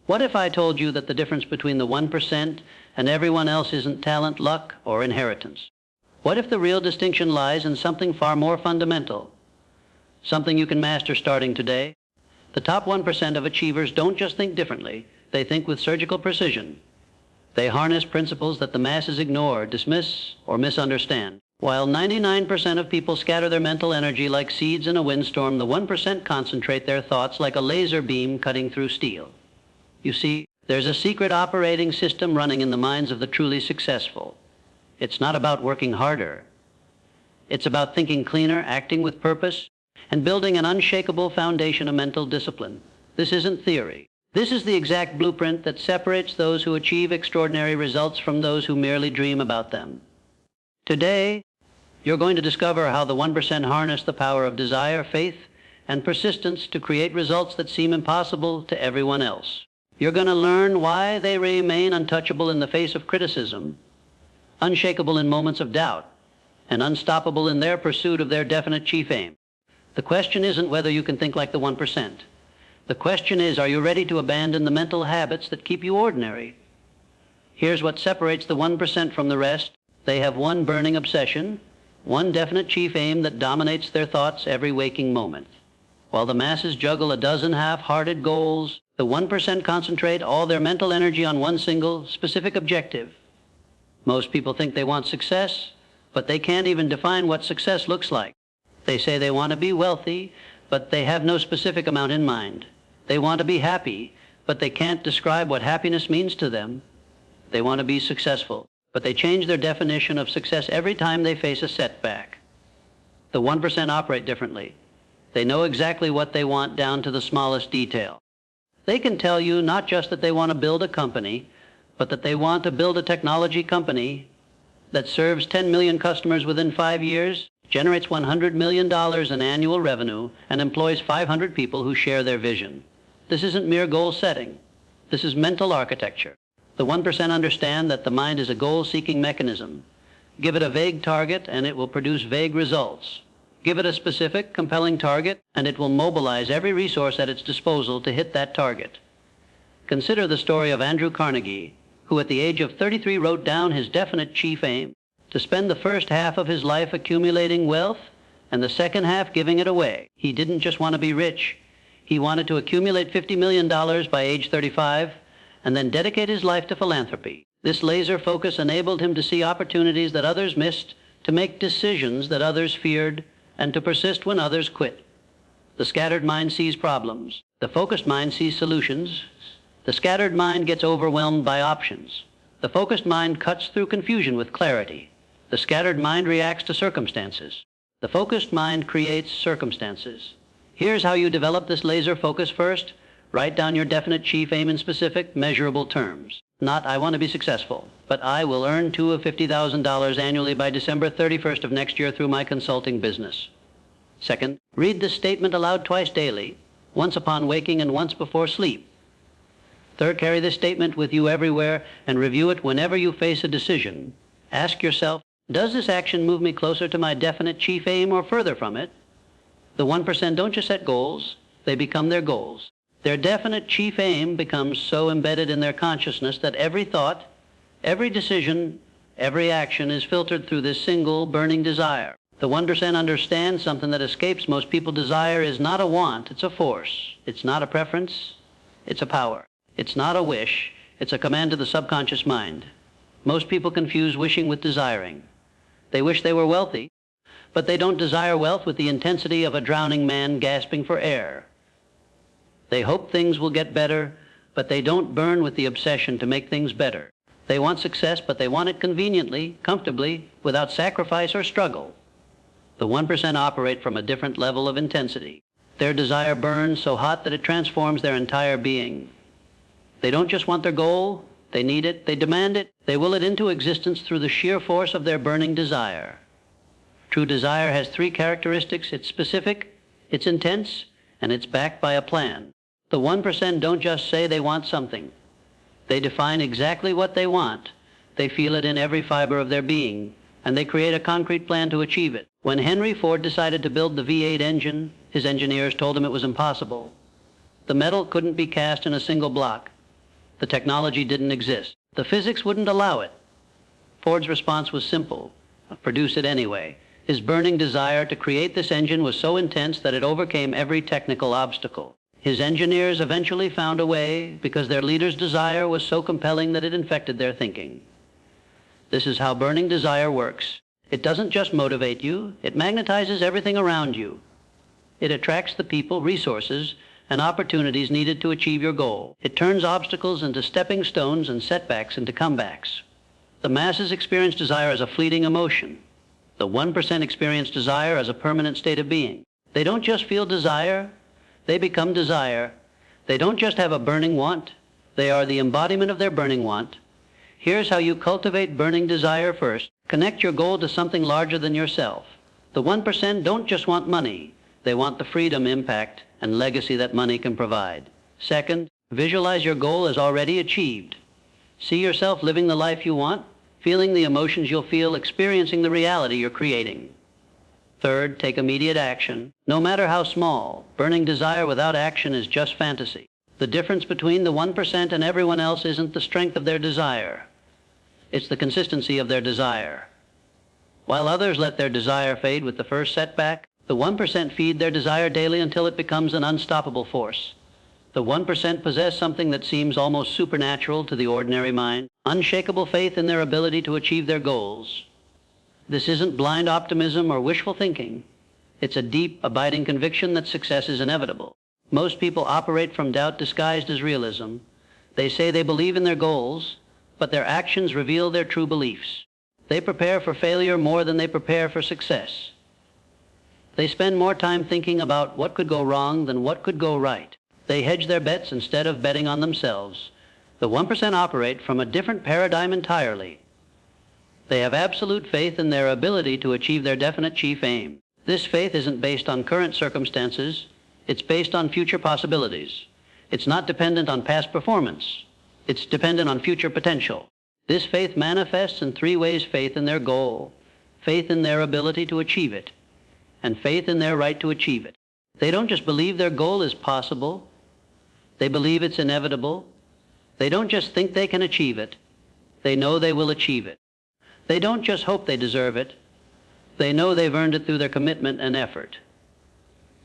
What if I told you that the difference between the 1% and everyone else isn't talent, luck, or inheritance? What if the real distinction lies in something far more fundamental, something you can master starting today? The top 1% of achievers don't just think differently, they think with surgical precision. They harness principles that the masses ignore, dismiss, or misunderstand. While 99% of people scatter their mental energy like seeds in a windstorm, the 1% concentrate their thoughts like a laser beam cutting through steel. You see, there's a secret operating system running in the minds of the truly successful. It's not about working harder. It's about thinking cleaner, acting with purpose, and building an unshakable foundation of mental discipline. This isn't theory. This is the exact blueprint that separates those who achieve extraordinary results from those who merely dream about them. Today, you're going to discover how the 1% harness the power of desire, faith, and persistence to create results that seem impossible to everyone else. You're going to learn why they remain untouchable in the face of criticism, unshakable in moments of doubt, and unstoppable in their pursuit of their definite chief aim. The question isn't whether you can think like the 1%. The question is, are you ready to abandon the mental habits that keep you ordinary? Here's what separates the 1% from the rest. They have one burning obsession, one definite chief aim that dominates their thoughts every waking moment. While the masses juggle a dozen half-hearted goals, the 1% concentrate all their mental energy on one single, specific objective. Most people think they want success, but they can't even define what success looks like. They say they want to be wealthy, but they have no specific amount in mind. They want to be happy, but they can't describe what happiness means to them. They want to be successful, but they change their definition of success every time they face a setback. The 1% operate differently. They know exactly what they want down to the smallest detail. They can tell you not just that they want to build a company, but that they want to build a technology company that serves 10 million customers within 5 years, generates $100 million in annual revenue, and employs 500 people who share their vision. This isn't mere goal setting. This is mental architecture. The 1% understand that the mind is a goal-seeking mechanism. Give it a vague target, and it will produce vague results. Give it a specific, compelling target, and it will mobilize every resource at its disposal to hit that target. Consider the story of Andrew Carnegie, who at the age of 33 wrote down his definite chief aim: to spend the first half of his life accumulating wealth and the second half giving it away. He didn't just want to be rich. He wanted to accumulate $50 million by age 35 and then dedicate his life to philanthropy. This laser focus enabled him to see opportunities that others missed, to make decisions that others feared, and to persist when others quit. The scattered mind sees problems. The focused mind sees solutions. The scattered mind gets overwhelmed by options. The focused mind cuts through confusion with clarity. The scattered mind reacts to circumstances. The focused mind creates circumstances. Here's how you develop this laser focus. First, write down your definite chief aim in specific, measurable terms. Not, I want to be successful, but I will earn $2 of $50,000 annually by December 31st of next year through my consulting business. Second, read this statement aloud twice daily, once upon waking and once before sleep. Third, carry this statement with you everywhere and review it whenever you face a decision. Ask yourself, does this action move me closer to my definite chief aim or further from it? The 1% don't just set goals, they become their goals. Their definite chief aim becomes so embedded in their consciousness that every thought, every decision, every action is filtered through this single burning desire. The 1% understands something that escapes most people. Desire is not a want, it's a force. It's not a preference, it's a power. It's not a wish, it's a command to the subconscious mind. Most people confuse wishing with desiring. They wish they were wealthy, but they don't desire wealth with the intensity of a drowning man gasping for air. They hope things will get better, but they don't burn with the obsession to make things better. They want success, but they want it conveniently, comfortably, without sacrifice or struggle. The 1% operate from a different level of intensity. Their desire burns so hot that it transforms their entire being. They don't just want their goal, they need it, they demand it, they will it into existence through the sheer force of their burning desire. True desire has 3 characteristics: it's specific, it's intense, and it's backed by a plan. The 1% don't just say they want something. They define exactly what they want. They feel it in every fiber of their being, and they create a concrete plan to achieve it. When Henry Ford decided to build the V8 engine, his engineers told him it was impossible. The metal couldn't be cast in a single block. The technology didn't exist. The physics wouldn't allow it. Ford's response was simple: produce it anyway. His burning desire to create this engine was so intense that it overcame every technical obstacle. His engineers eventually found a way because their leader's desire was so compelling that it infected their thinking. This is how burning desire works. It doesn't just motivate you, it magnetizes everything around you. It attracts the people, resources, and opportunities needed to achieve your goal. It turns obstacles into stepping stones and setbacks into comebacks. The masses experience desire as a fleeting emotion. The 1% experience desire as a permanent state of being. They don't just feel desire, they become desire. They don't just have a burning want, they are the embodiment of their burning want. Here's how you cultivate burning desire first. Connect your goal to something larger than yourself. The 1% don't just want money, they want the freedom, impact, and legacy that money can provide. Second, visualize your goal as already achieved. See yourself living the life you want, feeling the emotions you'll feel, experiencing the reality you're creating. Third, take immediate action. No matter how small, burning desire without action is just fantasy. The difference between the 1% and everyone else isn't the strength of their desire. It's the consistency of their desire. While others let their desire fade with the first setback, the 1% feed their desire daily until it becomes an unstoppable force. The 1% possess something that seems almost supernatural to the ordinary mind, unshakable faith in their ability to achieve their goals. This isn't blind optimism or wishful thinking. It's a deep, abiding conviction that success is inevitable. Most people operate from doubt disguised as realism. They say they believe in their goals, but their actions reveal their true beliefs. They prepare for failure more than they prepare for success. They spend more time thinking about what could go wrong than what could go right. They hedge their bets instead of betting on themselves. The 1% operate from a different paradigm entirely. They have absolute faith in their ability to achieve their definite chief aim. This faith isn't based on current circumstances. It's based on future possibilities. It's not dependent on past performance. It's dependent on future potential. This faith manifests in three ways: faith in their goal, faith in their ability to achieve it, and faith in their right to achieve it. They don't just believe their goal is possible. They believe it's inevitable. They don't just think they can achieve it. They know they will achieve it. They don't just hope they deserve it. They know they've earned it through their commitment and effort.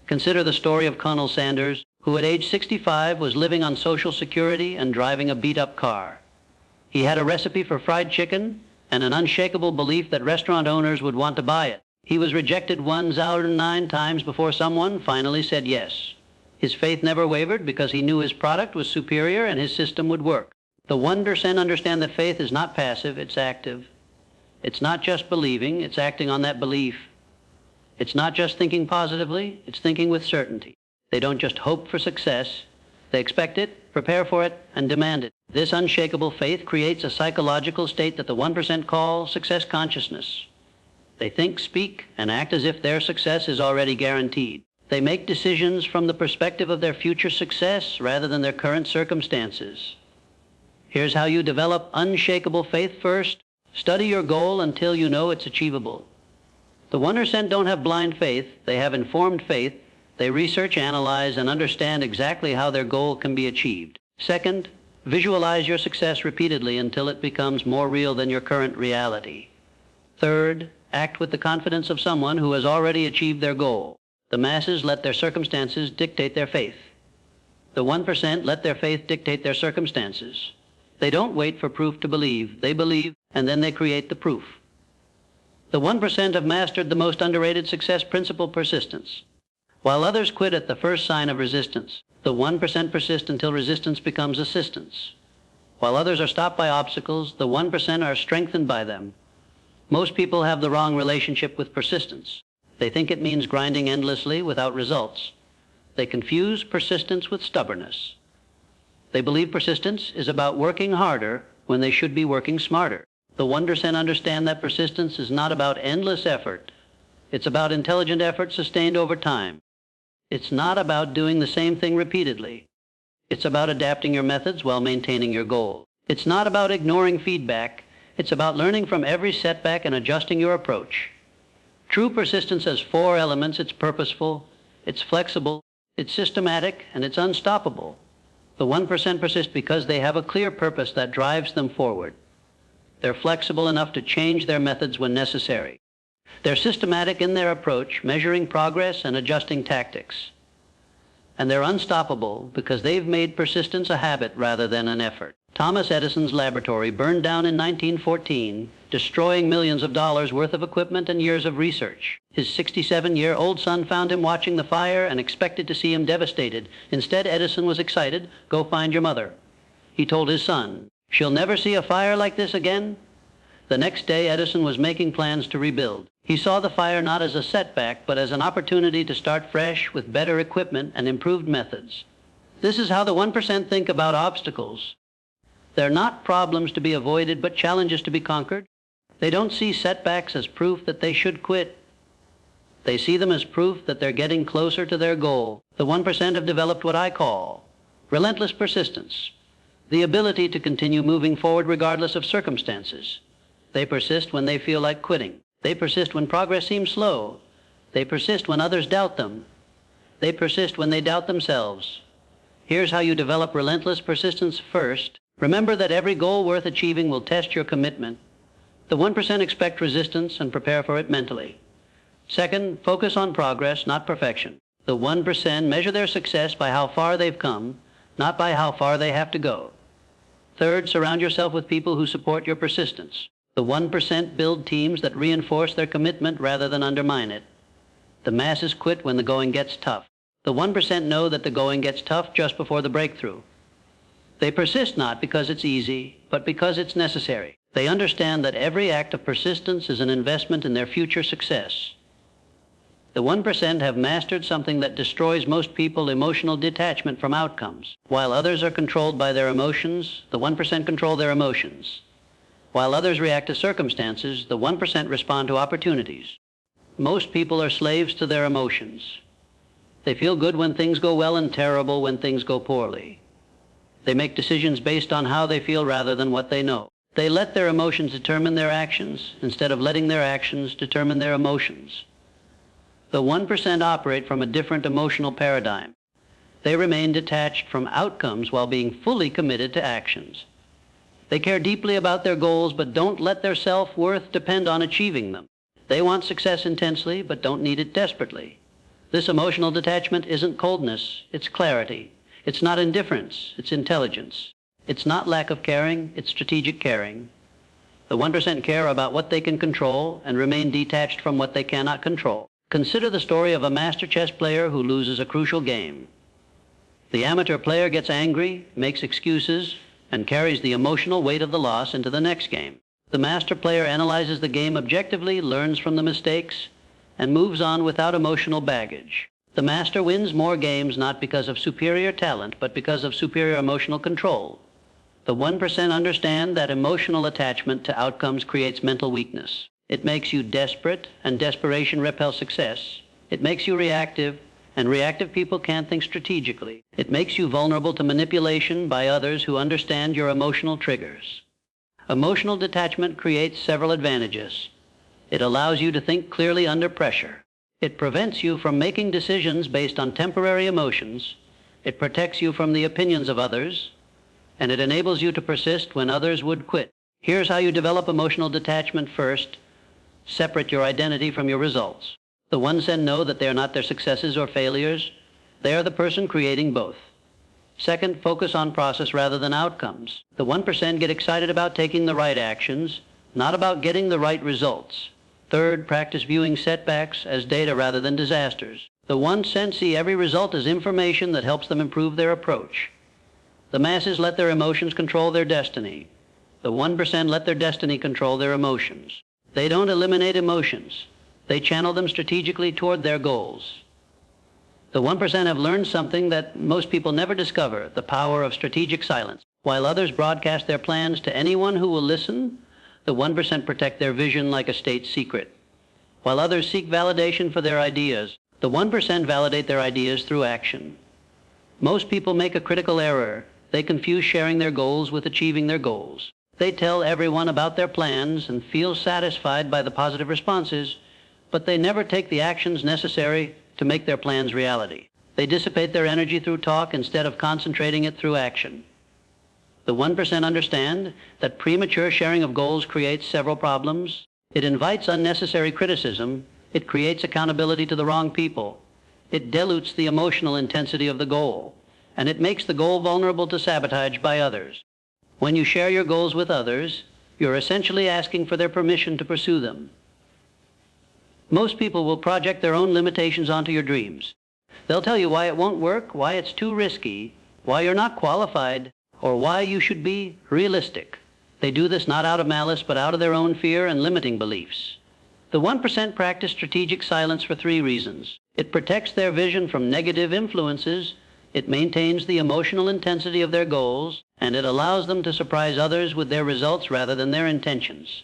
Consider the story of Colonel Sanders, who at age 65 was living on Social Security and driving a beat-up car. He had a recipe for fried chicken and an unshakable belief that restaurant owners would want to buy it. He was rejected 1,009 times before someone finally said yes. His faith never wavered because he knew his product was superior and his system would work. The 1% understand that faith is not passive, it's active. It's not just believing, it's acting on that belief. It's not just thinking positively, it's thinking with certainty. They don't just hope for success, they expect it, prepare for it, and demand it. This unshakable faith creates a psychological state that the 1% call success consciousness. They think, speak, and act as if their success is already guaranteed. They make decisions from the perspective of their future success rather than their current circumstances. Here's how you develop unshakable faith first. Study your goal until you know it's achievable. The 1% don't have blind faith, they have informed faith. They research, analyze, and understand exactly how their goal can be achieved. Second, visualize your success repeatedly until it becomes more real than your current reality. Third, act with the confidence of someone who has already achieved their goal. The masses let their circumstances dictate their faith. The 1% let their faith dictate their circumstances. They don't wait for proof to believe. They believe, and then they create the proof. The 1% have mastered the most underrated success principle: persistence. While others quit at the first sign of resistance, the 1% persist until resistance becomes assistance. While others are stopped by obstacles, the 1% are strengthened by them. Most people have the wrong relationship with persistence. They think it means grinding endlessly without results. They confuse persistence with stubbornness. They believe persistence is about working harder when they should be working smarter. The 1% understand that persistence is not about endless effort. It's about intelligent effort sustained over time. It's not about doing the same thing repeatedly. It's about adapting your methods while maintaining your goal. It's not about ignoring feedback. It's about learning from every setback and adjusting your approach. True persistence has 4 elements. It's purposeful, it's flexible, it's systematic, and it's unstoppable. The 1% persist because they have a clear purpose that drives them forward. They're flexible enough to change their methods when necessary. They're systematic in their approach, measuring progress and adjusting tactics. And they're unstoppable because they've made persistence a habit rather than an effort. Thomas Edison's laboratory burned down in 1914, destroying millions of dollars worth of equipment and years of research. His 67-year-old son found him watching the fire and expected to see him devastated. Instead, Edison was excited. "Go find your mother." He told his son, "She'll never see a fire like this again." The next day, Edison was making plans to rebuild. He saw the fire not as a setback, but as an opportunity to start fresh with better equipment and improved methods. This is how the 1% think about obstacles. They're not problems to be avoided, but challenges to be conquered. They don't see setbacks as proof that they should quit. They see them as proof that they're getting closer to their goal. The 1% have developed what I call relentless persistence, the ability to continue moving forward regardless of circumstances. They persist when they feel like quitting. They persist when progress seems slow. They persist when others doubt them. They persist when they doubt themselves. Here's how you develop relentless persistence. First, remember that every goal worth achieving will test your commitment. The 1% expect resistance and prepare for it mentally. Second, focus on progress, not perfection. The 1% measure their success by how far they've come, not by how far they have to go. Third, surround yourself with people who support your persistence. The 1% build teams that reinforce their commitment rather than undermine it. The masses quit when the going gets tough. The 1% know that the going gets tough just before the breakthrough. They persist not because it's easy, but because it's necessary. They understand that every act of persistence is an investment in their future success. The 1% have mastered something that destroys most people: emotional detachment from outcomes. While others are controlled by their emotions, the 1% control their emotions. While others react to circumstances, the 1% respond to opportunities. Most people are slaves to their emotions. They feel good when things go well and terrible when things go poorly. They make decisions based on how they feel rather than what they know. They let their emotions determine their actions instead of letting their actions determine their emotions. The 1% operate from a different emotional paradigm. They remain detached from outcomes while being fully committed to actions. They care deeply about their goals, but don't let their self-worth depend on achieving them. They want success intensely, but don't need it desperately. This emotional detachment isn't coldness, it's clarity. It's not indifference, it's intelligence. It's not lack of caring, it's strategic caring. The 1% care about what they can control and remain detached from what they cannot control. Consider the story of a master chess player who loses a crucial game. The amateur player gets angry, makes excuses, and carries the emotional weight of the loss into the next game. The master player analyzes the game objectively, learns from the mistakes, and moves on without emotional baggage. The master wins more games not because of superior talent, but because of superior emotional control. The 1% understand that emotional attachment to outcomes creates mental weakness. It makes you desperate, and desperation repels success. It makes you reactive, and reactive people can't think strategically. It makes you vulnerable to manipulation by others who understand your emotional triggers. Emotional detachment creates several advantages. It allows you to think clearly under pressure. It prevents you from making decisions based on temporary emotions. It protects you from the opinions of others, and it enables you to persist when others would quit. Here's how you develop emotional detachment. First, separate your identity from your results. The 1% know that they are not their successes or failures. They are the person creating both. Second, focus on process rather than outcomes. The 1% get excited about taking the right actions, not about getting the right results. Third, practice viewing setbacks as data rather than disasters. The 1% see every result as information that helps them improve their approach. The masses let their emotions control their destiny. The 1% let their destiny control their emotions. They don't eliminate emotions. They channel them strategically toward their goals. The 1% have learned something that most people never discover: the power of strategic silence. While others broadcast their plans to anyone who will listen, the 1% protect their vision like a state secret. While others seek validation for their ideas, the 1% validate their ideas through action. Most people make a critical error. They confuse sharing their goals with achieving their goals. They tell everyone about their plans and feel satisfied by the positive responses, but they never take the actions necessary to make their plans reality. They dissipate their energy through talk instead of concentrating it through action. The 1% understand that premature sharing of goals creates several problems. It invites unnecessary criticism. It creates accountability to the wrong people. It dilutes the emotional intensity of the goal, and it makes the goal vulnerable to sabotage by others. When you share your goals with others, you're essentially asking for their permission to pursue them. Most people will project their own limitations onto your dreams. They'll tell you why it won't work, why it's too risky, why you're not qualified, or why you should be realistic. They do this not out of malice, but out of their own fear and limiting beliefs. The 1% practice strategic silence for 3 reasons. It protects their vision from negative influences, it maintains the emotional intensity of their goals, and it allows them to surprise others with their results rather than their intentions.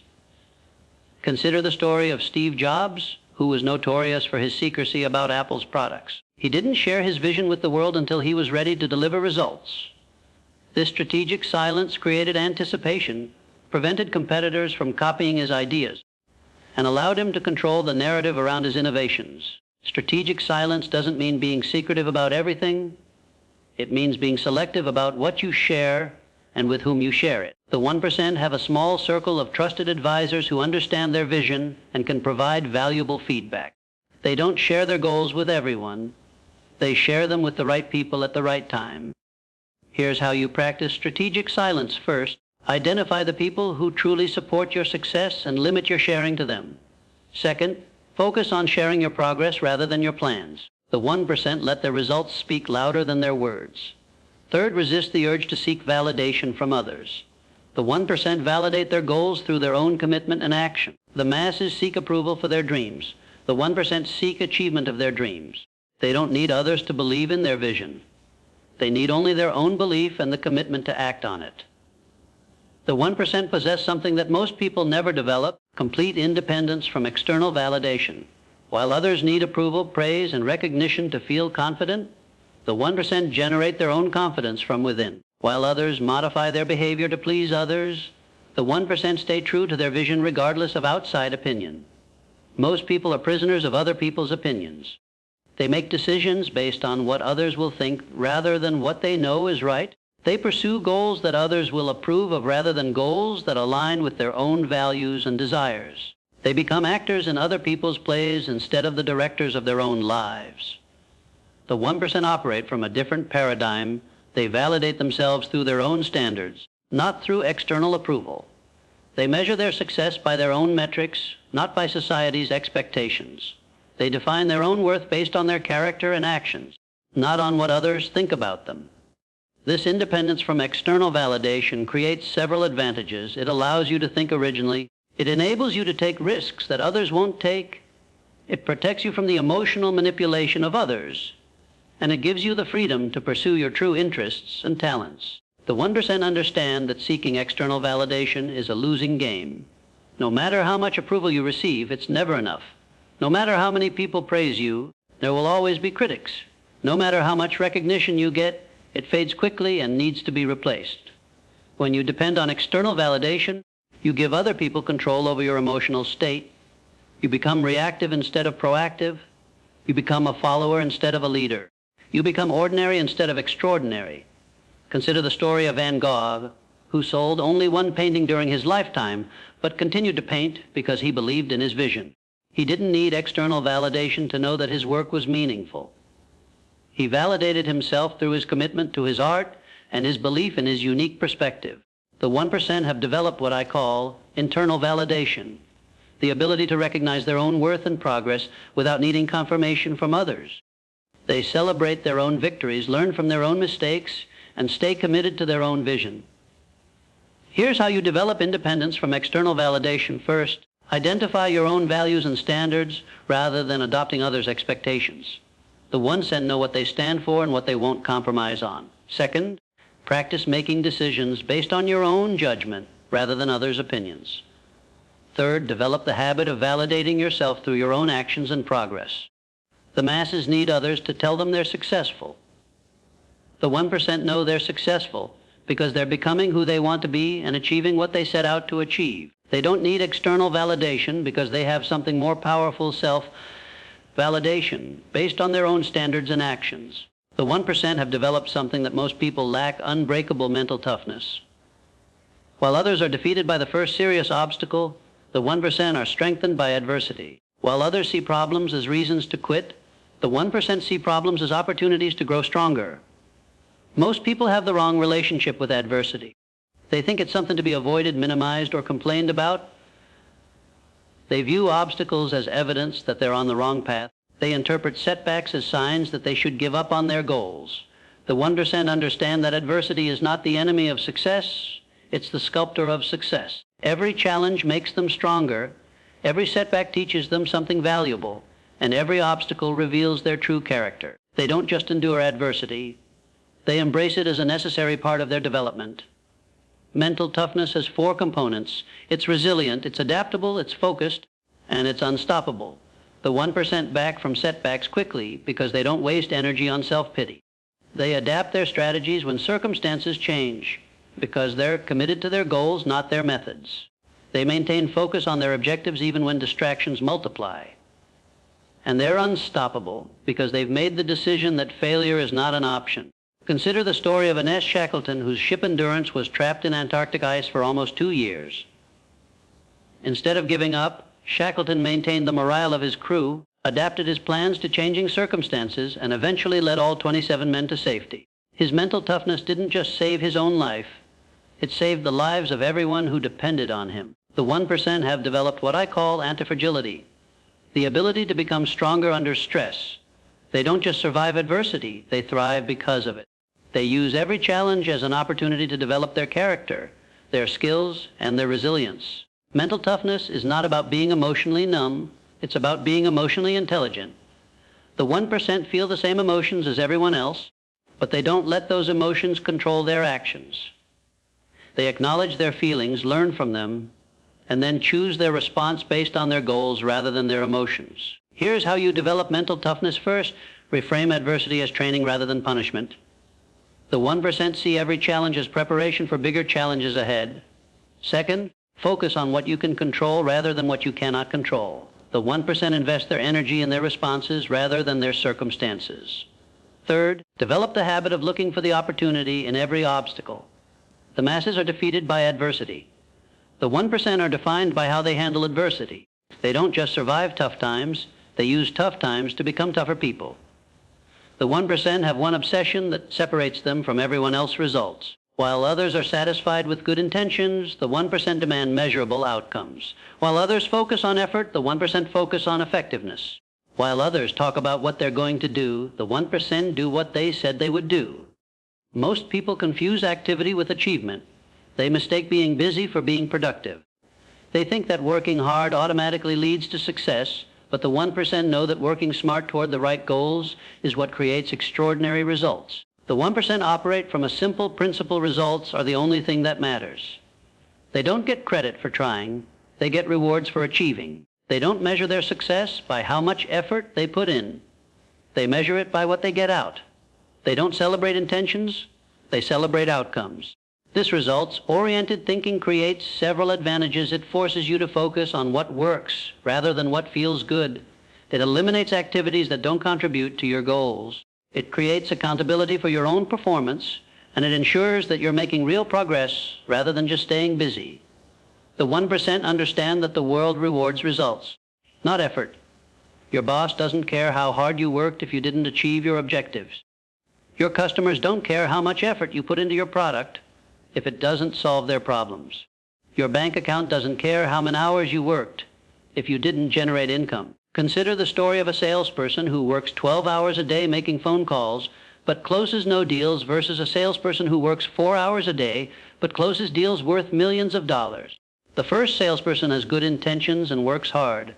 Consider the story of Steve Jobs, who was notorious for his secrecy about Apple's products. He didn't share his vision with the world until he was ready to deliver results. This strategic silence created anticipation, prevented competitors from copying his ideas, and allowed him to control the narrative around his innovations. Strategic silence doesn't mean being secretive about everything. It means being selective about what you share and with whom you share it. The 1% have a small circle of trusted advisors who understand their vision and can provide valuable feedback. They don't share their goals with everyone. They share them with the right people at the right time. Here's how you practice strategic silence. First, identify the people who truly support your success and limit your sharing to them. Second, focus on sharing your progress rather than your plans. The 1% let their results speak louder than their words. Third, resist the urge to seek validation from others. The 1% validate their goals through their own commitment and action. The masses seek approval for their dreams. The 1% seek achievement of their dreams. They don't need others to believe in their vision. They need only their own belief and the commitment to act on it. The 1% possess something that most people never develop: complete independence from external validation. While others need approval, praise, and recognition to feel confident, the 1% generate their own confidence from within. While others modify their behavior to please others, the 1% stay true to their vision regardless of outside opinion. Most people are prisoners of other people's opinions. They make decisions based on what others will think rather than what they know is right. They pursue goals that others will approve of rather than goals that align with their own values and desires. They become actors in other people's plays instead of the directors of their own lives. The 1% operate from a different paradigm. They validate themselves through their own standards, not through external approval. They measure their success by their own metrics, not by society's expectations. They define their own worth based on their character and actions, not on what others think about them. This independence from external validation creates several advantages. It allows you to think originally. It enables you to take risks that others won't take. It protects you from the emotional manipulation of others. And it gives you the freedom to pursue your true interests and talents. The 1% understand that seeking external validation is a losing game. No matter how much approval you receive, it's never enough. No matter how many people praise you, there will always be critics. No matter how much recognition you get, it fades quickly and needs to be replaced. When you depend on external validation, you give other people control over your emotional state. You become reactive instead of proactive. You become a follower instead of a leader. You become ordinary instead of extraordinary. Consider the story of Van Gogh, who sold only one painting during his lifetime, but continued to paint because he believed in his vision. He didn't need external validation to know that his work was meaningful. He validated himself through his commitment to his art and his belief in his unique perspective. The 1% have developed what I call internal validation, the ability to recognize their own worth and progress without needing confirmation from others. They celebrate their own victories, learn from their own mistakes, and stay committed to their own vision. Here's how you develop independence from external validation. First, identify your own values and standards rather than adopting others' expectations. The 1% know what they stand for and what they won't compromise on. Second, practice making decisions based on your own judgment rather than others' opinions. Third, develop the habit of validating yourself through your own actions and progress. The masses need others to tell them they're successful. The 1% know they're successful because they're becoming who they want to be and achieving what they set out to achieve. They don't need external validation because they have something more powerful validation, based on their own standards and actions. The 1% have developed something that most people lack: unbreakable mental toughness. While others are defeated by the first serious obstacle, the 1% are strengthened by adversity. While others see problems as reasons to quit, the 1% see problems as opportunities to grow stronger. Most people have the wrong relationship with adversity. They think it's something to be avoided, minimized, or complained about. They view obstacles as evidence that they're on the wrong path. They interpret setbacks as signs that they should give up on their goals. The 1% understand that adversity is not the enemy of success, it's the sculptor of success. Every challenge makes them stronger, every setback teaches them something valuable, and every obstacle reveals their true character. They don't just endure adversity, they embrace it as a necessary part of their development. Mental toughness has 4 components. It's resilient, it's adaptable, it's focused, and it's unstoppable. The 1% back from setbacks quickly because they don't waste energy on self-pity. They adapt their strategies when circumstances change because they're committed to their goals, not their methods. They maintain focus on their objectives even when distractions multiply. And they're unstoppable because they've made the decision that failure is not an option. Consider the story of Ines Shackleton, whose ship Endurance was trapped in Antarctic ice for almost 2 years. Instead of giving up, Shackleton maintained the morale of his crew, adapted his plans to changing circumstances, and eventually led all 27 men to safety. His mental toughness didn't just save his own life, it saved the lives of everyone who depended on him. The 1% have developed what I call antifragility, the ability to become stronger under stress. They don't just survive adversity, they thrive because of it. They use every challenge as an opportunity to develop their character, their skills, and their resilience. Mental toughness is not about being emotionally numb, it's about being emotionally intelligent. The 1% feel the same emotions as everyone else, but they don't let those emotions control their actions. They acknowledge their feelings, learn from them, and then choose their response based on their goals rather than their emotions. Here's how you develop mental toughness. First, reframe adversity as training rather than punishment. The 1% see every challenge as preparation for bigger challenges ahead. Second, focus on what you can control rather than what you cannot control. The 1% invest their energy in their responses rather than their circumstances. Third, develop the habit of looking for the opportunity in every obstacle. The masses are defeated by adversity. The 1% are defined by how they handle adversity. They don't just survive tough times, they use tough times to become tougher people. The 1% have one obsession that separates them from everyone else's results. While others are satisfied with good intentions, the 1% demand measurable outcomes. While others focus on effort, the 1% focus on effectiveness. While others talk about what they're going to do, the 1% do what they said they would do. Most people confuse activity with achievement. They mistake being busy for being productive. They think that working hard automatically leads to success, but the 1% know that working smart toward the right goals is what creates extraordinary results. The 1% operate from a simple principle: results are the only thing that matters. They don't get credit for trying, they get rewards for achieving. They don't measure their success by how much effort they put in. They measure it by what they get out. They don't celebrate intentions, they celebrate outcomes. This results-oriented thinking creates several advantages. It forces you to focus on what works rather than what feels good. It eliminates activities that don't contribute to your goals. It creates accountability for your own performance, and it ensures that you're making real progress rather than just staying busy. The 1% understand that the world rewards results, not effort. Your boss doesn't care how hard you worked if you didn't achieve your objectives. Your customers don't care how much effort you put into your product if it doesn't solve their problems. Your bank account doesn't care how many hours you worked if you didn't generate income. Consider the story of a salesperson who works 12 hours a day making phone calls but closes no deals versus a salesperson who works 4 hours a day but closes deals worth millions of dollars. The first salesperson has good intentions and works hard,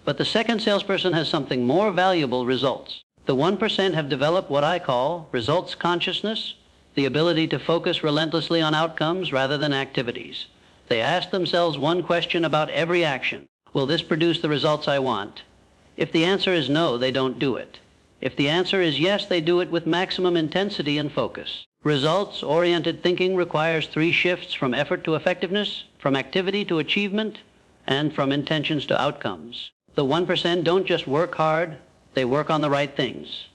but the second salesperson has something more valuable: results. The 1% have developed what I call results consciousness, the ability to focus relentlessly on outcomes rather than activities. They ask themselves one question about every action: will this produce the results I want? If the answer is no, they don't do it. If the answer is yes, they do it with maximum intensity and focus. Results-oriented thinking requires 3 shifts: from effort to effectiveness, from activity to achievement, and from intentions to outcomes. The 1% don't just work hard, they work on the right things.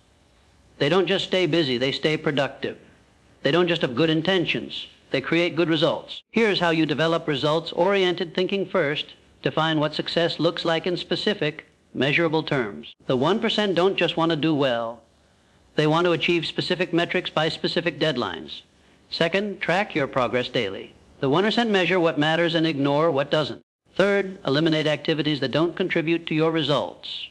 They don't just stay busy, they stay productive. They don't just have good intentions, they create good results. Here's how you develop results-oriented thinking first to find what success looks like in specific, measurable terms. The 1% don't just want to do well. They want to achieve specific metrics by specific deadlines. Second, track your progress daily. The 1% measure what matters and ignore what doesn't. Third, eliminate activities that don't contribute to your results.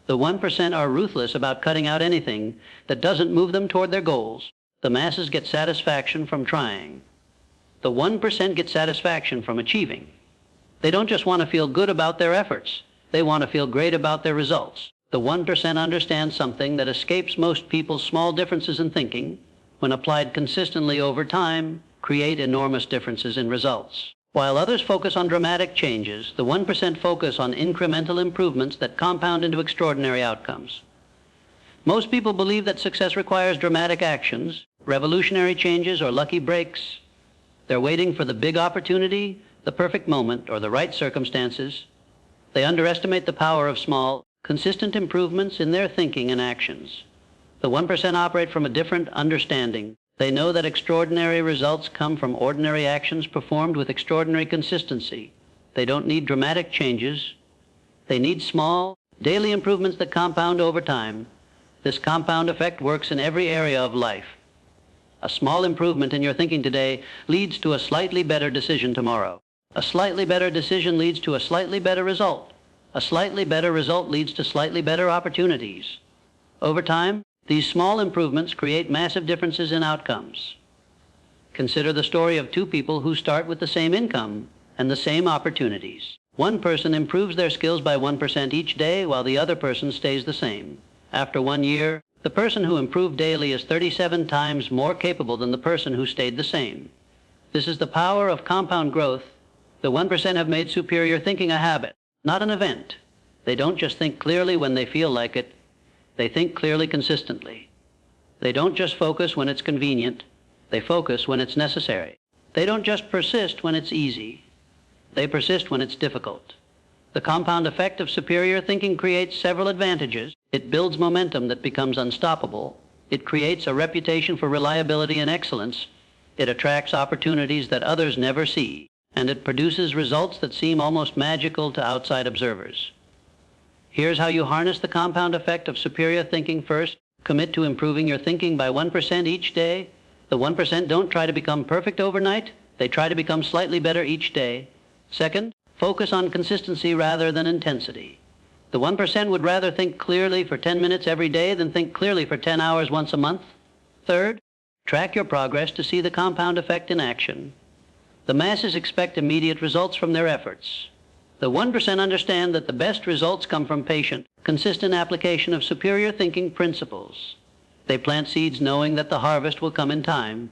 The 1% are ruthless about cutting out anything that doesn't move them toward their goals. The masses get satisfaction from trying. The 1% get satisfaction from achieving. They don't just want to feel good about their efforts. They want to feel great about their results. The 1% understands something that escapes most people's small differences in thinking, when applied consistently over time, create enormous differences in results. While others focus on dramatic changes, the 1% focus on incremental improvements that compound into extraordinary outcomes. Most people believe that success requires dramatic actions, revolutionary changes, or lucky breaks. They're waiting for the big opportunity, the perfect moment, or the right circumstances. They underestimate the power of small, consistent improvements in their thinking and actions. The 1% operate from a different understanding. They know that extraordinary results come from ordinary actions performed with extraordinary consistency. They don't need dramatic changes. They need small, daily improvements that compound over time. This compound effect works in every area of life. A small improvement in your thinking today leads to a slightly better decision tomorrow. A slightly better decision leads to a slightly better result. A slightly better result leads to slightly better opportunities. Over time, these small improvements create massive differences in outcomes. Consider the story of two people who start with the same income and the same opportunities. One person improves their skills by 1% each day while the other person stays the same. After 1 year, the person who improved daily is 37 times more capable than the person who stayed the same. This is the power of compound growth. The 1% have made superior thinking a habit, not an event. They don't just think clearly when they feel like it. They think clearly consistently. They don't just focus when it's convenient. They focus when it's necessary. They don't just persist when it's easy. They persist when it's difficult. The compound effect of superior thinking creates several advantages. It builds momentum that becomes unstoppable. It creates a reputation for reliability and excellence. It attracts opportunities that others never see. And it produces results that seem almost magical to outside observers. Here's how you harness the compound effect of superior thinking. First, commit to improving your thinking by 1% each day. The 1% don't try to become perfect overnight. They try to become slightly better each day. Second, focus on consistency rather than intensity. The 1% would rather think clearly for 10 minutes every day than think clearly for 10 hours once a month. Third, track your progress to see the compound effect in action. The masses expect immediate results from their efforts. The 1% understand that the best results come from patient, consistent application of superior thinking principles. They plant seeds knowing that the harvest will come in time.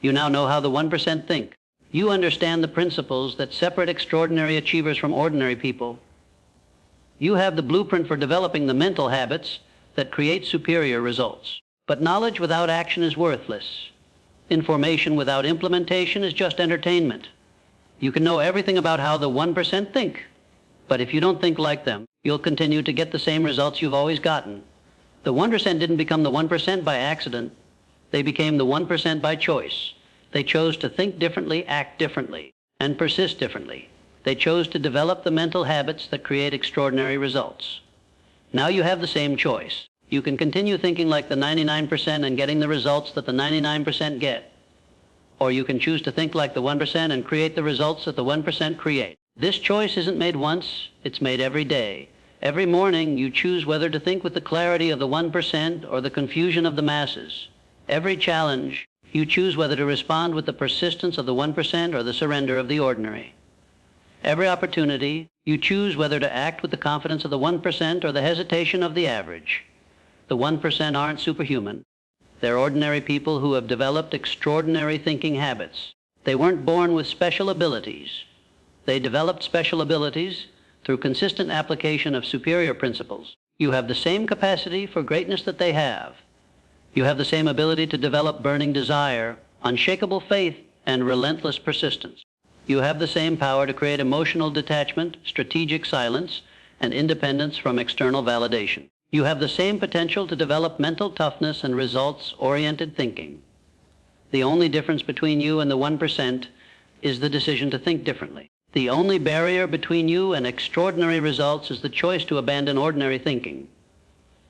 You now know how the 1% think. You understand the principles that separate extraordinary achievers from ordinary people. You have the blueprint for developing the mental habits that create superior results. But knowledge without action is worthless. Information without implementation is just entertainment. You can know everything about how the 1% think, but if you don't think like them, you'll continue to get the same results you've always gotten. The 1% didn't become the 1% by accident. They became the 1% by choice. They chose to think differently, act differently, and persist differently. They chose to develop the mental habits that create extraordinary results. Now you have the same choice. You can continue thinking like the 99% and getting the results that the 99% get. Or you can choose to think like the 1% and create the results that the 1% create. This choice isn't made once, it's made every day. Every morning you choose whether to think with the clarity of the 1% or the confusion of the masses. Every challenge, you choose whether to respond with the persistence of the 1% or the surrender of the ordinary. Every opportunity, you choose whether to act with the confidence of the 1% or the hesitation of the average. The 1% aren't superhuman. They're ordinary people who have developed extraordinary thinking habits. They weren't born with special abilities. They developed special abilities through consistent application of superior principles. You have the same capacity for greatness that they have. You have the same ability to develop burning desire, unshakable faith, and relentless persistence. You have the same power to create emotional detachment, strategic silence, and independence from external validation. You have the same potential to develop mental toughness and results-oriented thinking. The only difference between you and the 1% is the decision to think differently. The only barrier between you and extraordinary results is the choice to abandon ordinary thinking.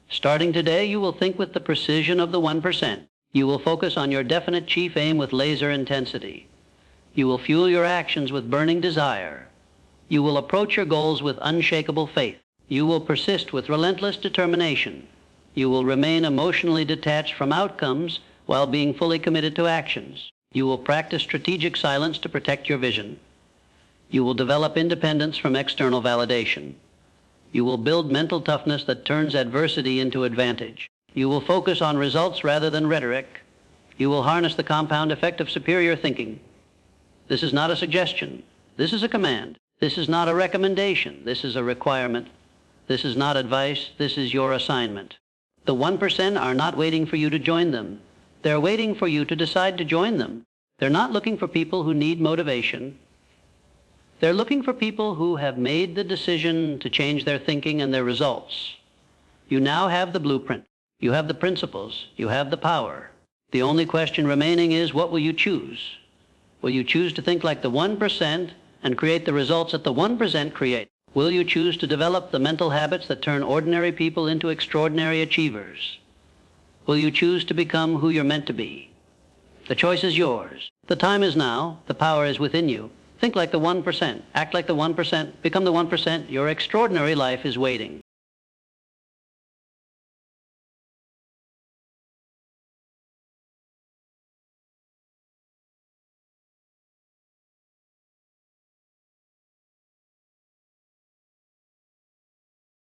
Starting today, you will think with the precision of the 1%. You will focus on your definite chief aim with laser intensity. You will fuel your actions with burning desire. You will approach your goals with unshakable faith. You will persist with relentless determination. You will remain emotionally detached from outcomes while being fully committed to actions. You will practice strategic silence to protect your vision. You will develop independence from external validation. You will build mental toughness that turns adversity into advantage. You will focus on results rather than rhetoric. You will harness the compound effect of superior thinking. This is not a suggestion. This is a command. This is not a recommendation. This is a requirement. This is not advice. This is your assignment. The 1% are not waiting for you to join them. They're waiting for you to decide to join them. They're not looking for people who need motivation. They're looking for people who have made the decision to change their thinking and their results. You now have the blueprint. You have the principles. You have the power. The only question remaining is, what will you choose? Will you choose to think like the 1% and create the results that the 1% create? Will you choose to develop the mental habits that turn ordinary people into extraordinary achievers? Will you choose to become who you're meant to be? The choice is yours. The time is now. The power is within you. Think like the 1%. Act like the 1%. Become the 1%. Your extraordinary life is waiting.